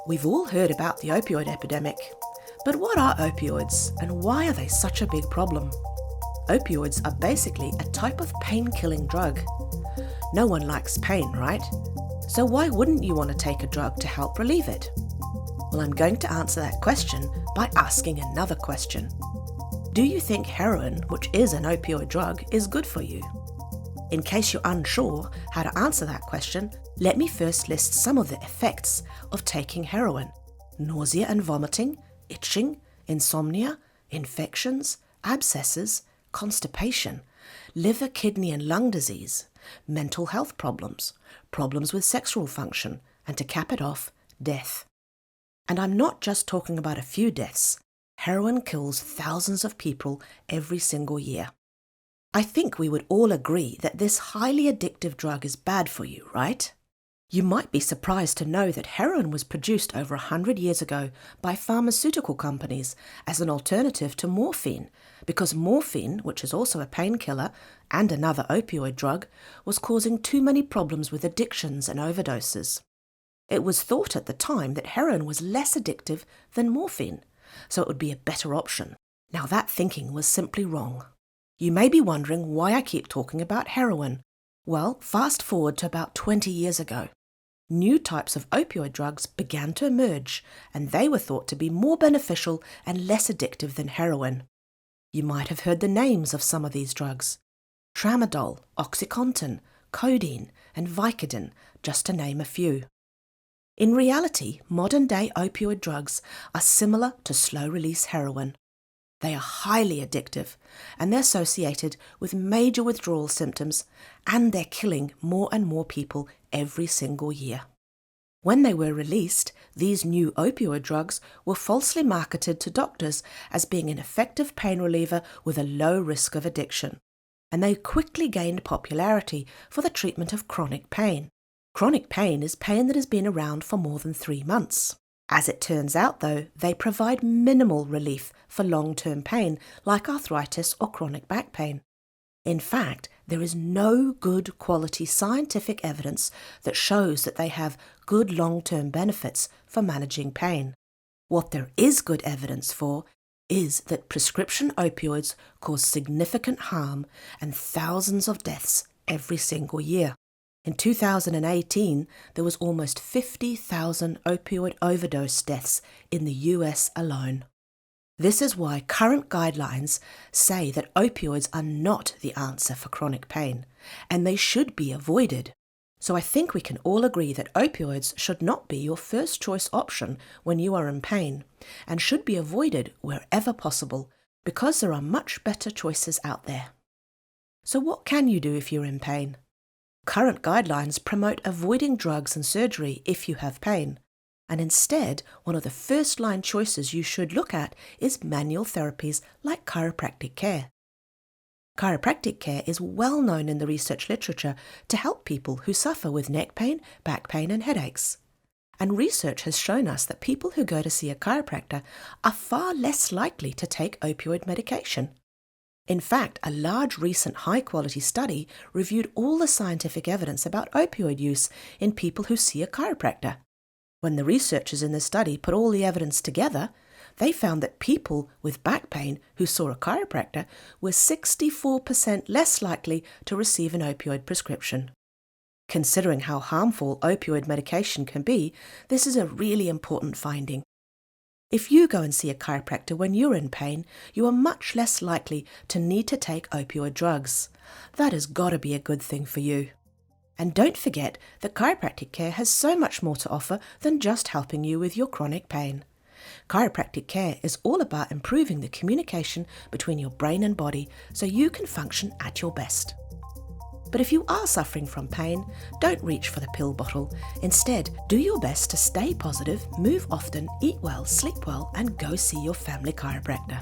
We've all heard about the opioid epidemic. But what are opioids and why are they such a big problem? Opioids are basically a type of pain-killing drug. No one likes pain, right? So why wouldn't you want to take a drug to help relieve it? Well, I'm going to answer that question by asking another question. Do you think heroin, which is an opioid drug, is good for you? In case you're unsure how to answer that question, let me first list some of the effects of taking heroin: nausea and vomiting, itching, insomnia, infections, abscesses, constipation, liver, kidney and lung disease, mental health problems, problems with sexual function, and to cap it off, death. And I'm not just talking about a few deaths. Heroin kills thousands of people every single year. I think we would all agree that this highly addictive drug is bad for you, right? You might be surprised to know that heroin was produced over 100 years ago by pharmaceutical companies as an alternative to morphine, because morphine, which is also a painkiller and another opioid drug, was causing too many problems with addictions and overdoses. It was thought at the time that heroin was less addictive than morphine, so it would be a better option. Now that thinking was simply wrong. You may be wondering why I keep talking about heroin. Well, fast forward to about 20 years ago. New types of opioid drugs began to emerge, and they were thought to be more beneficial and less addictive than heroin. You might have heard the names of some of these drugs: tramadol, OxyContin, codeine, and Vicodin, just to name a few. In reality, modern-day opioid drugs are similar to slow-release heroin. They are highly addictive, and they're associated with major withdrawal symptoms, and they're killing more and more people every single year. When they were released, these new opioid drugs were falsely marketed to doctors as being an effective pain reliever with a low risk of addiction, and they quickly gained popularity for the treatment of chronic pain. Chronic pain is pain that has been around for more than 3 months. As it turns out, though, they provide minimal relief for long-term pain like arthritis or chronic back pain. In fact, there is no good quality scientific evidence that shows that they have good long-term benefits for managing pain. What there is good evidence for is that prescription opioids cause significant harm and thousands of deaths every single year. In 2018, there was almost 50,000 opioid overdose deaths in the US alone. This is why current guidelines say that opioids are not the answer for chronic pain, and they should be avoided. So I think we can all agree that opioids should not be your first choice option when you are in pain, and should be avoided wherever possible, because there are much better choices out there. So what can you do if you're in pain? Current guidelines promote avoiding drugs and surgery if you have pain, and instead, one of the first-line choices you should look at is manual therapies like chiropractic care. Chiropractic care is well known in the research literature to help people who suffer with neck pain, back pain, and headaches. And research has shown us that people who go to see a chiropractor are far less likely to take opioid medication. In fact, a large recent high-quality study reviewed all the scientific evidence about opioid use in people who see a chiropractor. When the researchers in the study put all the evidence together, they found that people with back pain who saw a chiropractor were 64% less likely to receive an opioid prescription. Considering how harmful opioid medication can be, this is a really important finding. If you go and see a chiropractor when you're in pain, you are much less likely to need to take opioid drugs. That has got to be a good thing for you. And don't forget that chiropractic care has so much more to offer than just helping you with your chronic pain. Chiropractic care is all about improving the communication between your brain and body so you can function at your best. But if you are suffering from pain, don't reach for the pill bottle. Instead, do your best to stay positive, move often, eat well, sleep well, and go see your family chiropractor.